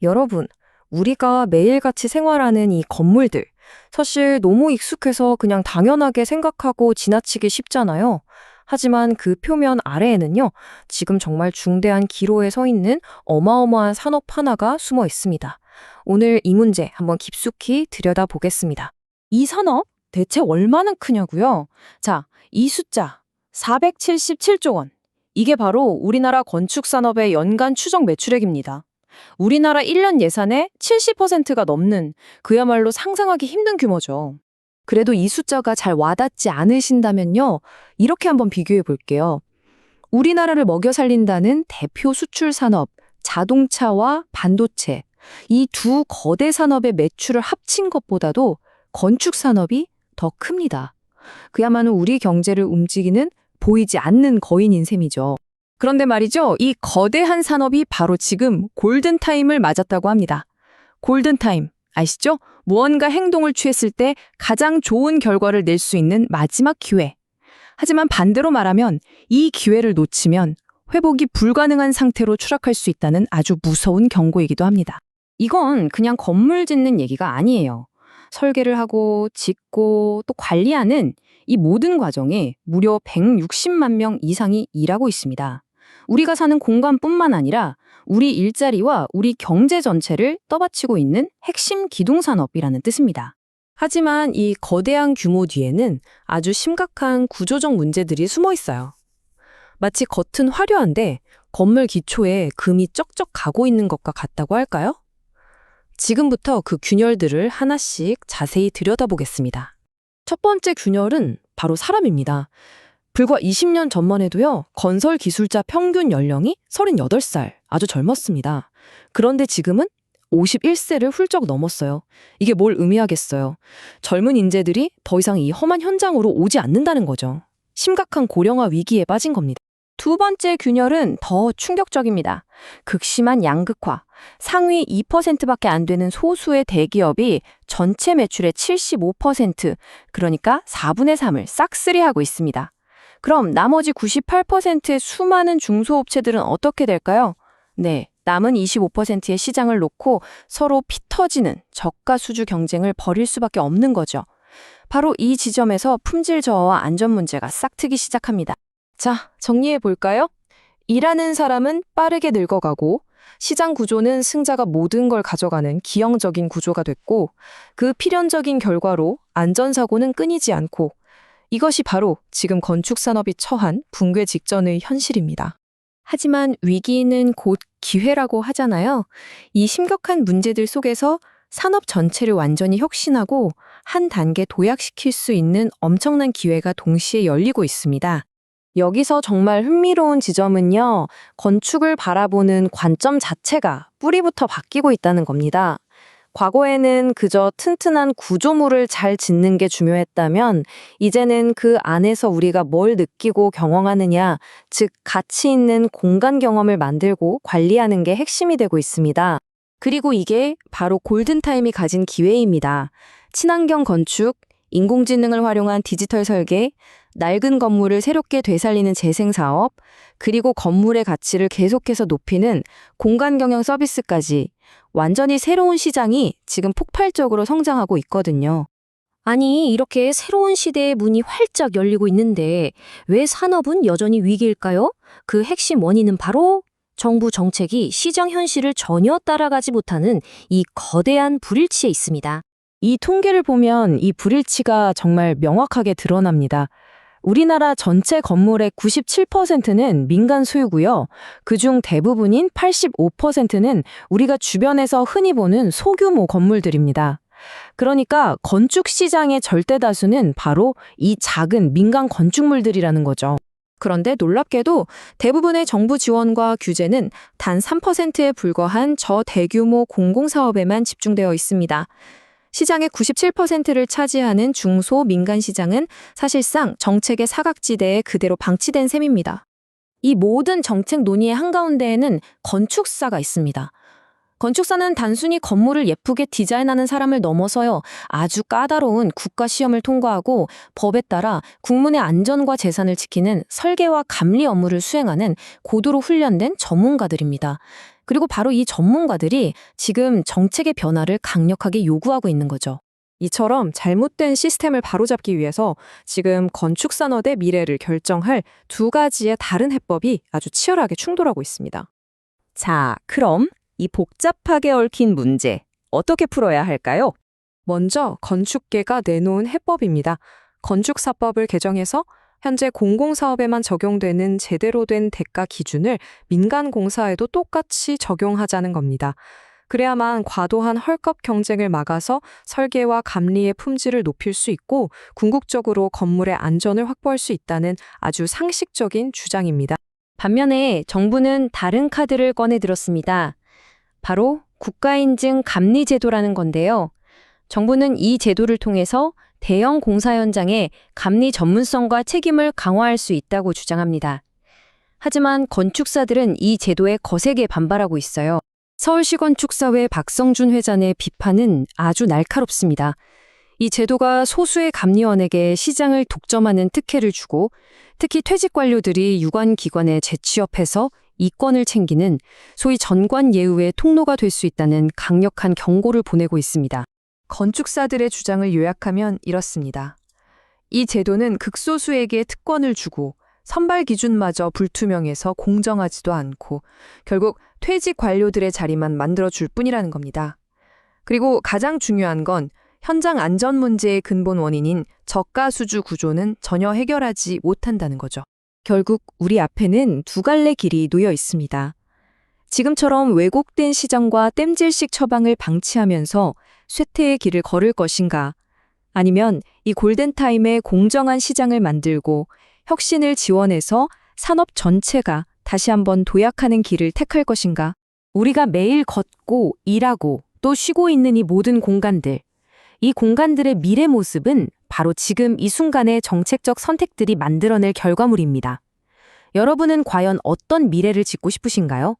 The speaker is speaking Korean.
여러분, 우리가 매일같이 생활하는 이 건물들, 사실 너무 익숙해서 그냥 당연하게 생각하고 지나치기 쉽잖아요. 하지만 그 표면 아래에는요, 지금 정말 중대한 기로에 서 있는 어마어마한 산업 하나가 숨어 있습니다. 오늘 이 문제 한번 깊숙이 들여다보겠습니다. 이 산업 대체 얼마나 크냐고요? 자, 이 숫자 477조 원. 이게 바로 우리나라 건축 산업의 연간 추정 매출액입니다. 우리나라 1년 예산의 70%가 넘는 그야말로 상상하기 힘든 규모죠. 그래도 이 숫자가 잘 와닿지 않으신다면요. 이렇게 한번 비교해 볼게요. 우리나라를 먹여 살린다는 대표 수출 산업, 자동차와 반도체. 이 두 거대 산업의 매출을 합친 것보다도 건축 산업이 더 큽니다. 그야말로 우리 경제를 움직이는 보이지 않는 거인인 셈이죠. 그런데 말이죠. 이 거대한 산업이 바로 지금 골든타임을 맞았다고 합니다. 골든타임, 아시죠? 무언가 행동을 취했을 때 가장 좋은 결과를 낼 수 있는 마지막 기회. 하지만 반대로 말하면 이 기회를 놓치면 회복이 불가능한 상태로 추락할 수 있다는 아주 무서운 경고이기도 합니다. 이건 그냥 건물 짓는 얘기가 아니에요. 설계를 하고 짓고 또 관리하는 이 모든 과정에 무려 160만 명 이상이 일하고 있습니다. 우리가 사는 공간뿐만 아니라 우리 일자리와 우리 경제 전체를 떠받치고 있는 핵심 기둥산업이라는 뜻입니다. 하지만 이 거대한 규모 뒤에는 아주 심각한 구조적 문제들이 숨어 있어요. 마치 겉은 화려한데 건물 기초에 금이 쩍쩍 가고 있는 것과 같다고 할까요? 지금부터 그 균열들을 하나씩 자세히 들여다보겠습니다. 첫 번째 균열은 바로 사람입니다. 불과 20년 전만 해도요, 건설 기술자 평균 연령이 38살, 아주 젊었습니다. 그런데 지금은 51세를 훌쩍 넘었어요. 이게 뭘 의미하겠어요? 젊은 인재들이 더 이상 이 험한 현장으로 오지 않는다는 거죠. 심각한 고령화 위기에 빠진 겁니다. 두 번째 균열은 더 충격적입니다. 극심한 양극화. 상위 2%밖에 안 되는 소수의 대기업이 전체 매출의 75%, 그러니까 4분의 3을 싹쓸이하고 있습니다. 그럼 나머지 98%의 수많은 중소업체들은 어떻게 될까요? 네, 남은 25%의 시장을 놓고 서로 피 터지는 저가 수주 경쟁을 벌일 수밖에 없는 거죠. 바로 이 지점에서 품질 저하와 안전 문제가 싹트기 시작합니다. 자, 정리해 볼까요? 일하는 사람은 빠르게 늙어가고 시장 구조는 승자가 모든 걸 가져가는 기형적인 구조가 됐고 그 필연적인 결과로 안전사고는 끊이지 않고 이것이 바로 지금 건축산업이 처한 붕괴 직전의 현실입니다. 하지만 위기는 곧 기회라고 하잖아요. 이 심각한 문제들 속에서 산업 전체를 완전히 혁신하고 한 단계 도약시킬 수 있는 엄청난 기회가 동시에 열리고 있습니다. 여기서 정말 흥미로운 지점은요, 건축을 바라보는 관점 자체가 뿌리부터 바뀌고 있다는 겁니다. 과거에는 그저 튼튼한 구조물을 잘 짓는 게 중요했다면, 이제는 그 안에서 우리가 뭘 느끼고 경험하느냐, 즉 가치 있는 공간 경험을 만들고 관리하는 게 핵심이 되고 있습니다. 그리고 이게 바로 골든타임이 가진 기회입니다. 친환경 건축, 인공지능을 활용한 디지털 설계, 낡은 건물을 새롭게 되살리는 재생사업, 그리고 건물의 가치를 계속해서 높이는 공간 경영 서비스까지 완전히 새로운 시장이 지금 폭발적으로 성장하고 있거든요. 아니, 이렇게 새로운 시대의 문이 활짝 열리고 있는데 왜 산업은 여전히 위기일까요? 그 핵심 원인은 바로 정부 정책이 시장 현실을 전혀 따라가지 못하는 이 거대한 불일치에 있습니다. 이 통계를 보면 이 불일치가 정말 명확하게 드러납니다. 우리나라 전체 건물의 97%는 민간 소유고요. 그중 대부분인 85%는 우리가 주변에서 흔히 보는 소규모 건물들입니다. 그러니까 건축 시장의 절대 다수는 바로 이 작은 민간 건축물들이라는 거죠. 그런데 놀랍게도 대부분의 정부 지원과 규제는 단 3%에 불과한 저대규모 공공사업에만 집중되어 있습니다. 시장의 97%를 차지하는 중소 민간 시장은 사실상 정책의 사각지대에 그대로 방치된 셈입니다. 이 모든 정책 논의의 한가운데에는 건축사가 있습니다. 건축사는 단순히 건물을 예쁘게 디자인하는 사람을 넘어서요, 아주 까다로운 국가 시험을 통과하고 법에 따라 국민의 안전과 재산을 지키는 설계와 감리 업무를 수행하는 고도로 훈련된 전문가들입니다. 그리고 바로 이 전문가들이 지금 정책의 변화를 강력하게 요구하고 있는 거죠. 이처럼 잘못된 시스템을 바로잡기 위해서 지금 건축산업의 미래를 결정할 두 가지의 다른 해법이 아주 치열하게 충돌하고 있습니다. 자, 그럼 이 복잡하게 얽힌 문제 어떻게 풀어야 할까요? 먼저 건축계가 내놓은 해법입니다. 건축사법을 개정해서 현재 공공사업에만 적용되는 제대로 된 대가 기준을 민간공사에도 똑같이 적용하자는 겁니다. 그래야만 과도한 헐값 경쟁을 막아서 설계와 감리의 품질을 높일 수 있고 궁극적으로 건물의 안전을 확보할 수 있다는 아주 상식적인 주장입니다. 반면에 정부는 다른 카드를 꺼내 들었습니다. 바로 국가인증 감리 제도라는 건데요. 정부는 이 제도를 통해서 대형 공사 현장에 감리 전문성과 책임을 강화할 수 있다고 주장합니다. 하지만 건축사들은 이 제도에 거세게 반발하고 있어요. 서울시건축사회 박성준 회장의 비판은 아주 날카롭습니다. 이 제도가 소수의 감리원에게 시장을 독점하는 특혜를 주고 특히 퇴직 관료들이 유관기관에 재취업해서 이권을 챙기는 소위 전관예우의 통로가 될 수 있다는 강력한 경고를 보내고 있습니다. 건축사들의 주장을 요약하면 이렇습니다. 이 제도는 극소수에게 특권을 주고 선발 기준마저 불투명해서 공정하지도 않고 결국 퇴직 관료들의 자리만 만들어줄 뿐이라는 겁니다. 그리고 가장 중요한 건 현장 안전 문제의 근본 원인인 저가 수주 구조는 전혀 해결하지 못한다는 거죠. 결국 우리 앞에는 두 갈래 길이 놓여 있습니다. 지금처럼 왜곡된 시정과 땜질식 처방을 방치하면서 쇠퇴의 길을 걸을 것인가, 아니면 이 골든타임에 공정한 시장을 만들고 혁신을 지원해서 산업 전체가 다시 한번 도약하는 길을 택할 것인가. 우리가 매일 걷고 일하고 또 쉬고 있는 이 모든 공간들, 이 공간들의 미래 모습은 바로 지금 이 순간의 정책적 선택들이 만들어낼 결과물입니다. 여러분은 과연 어떤 미래를 짓고 싶으신가요?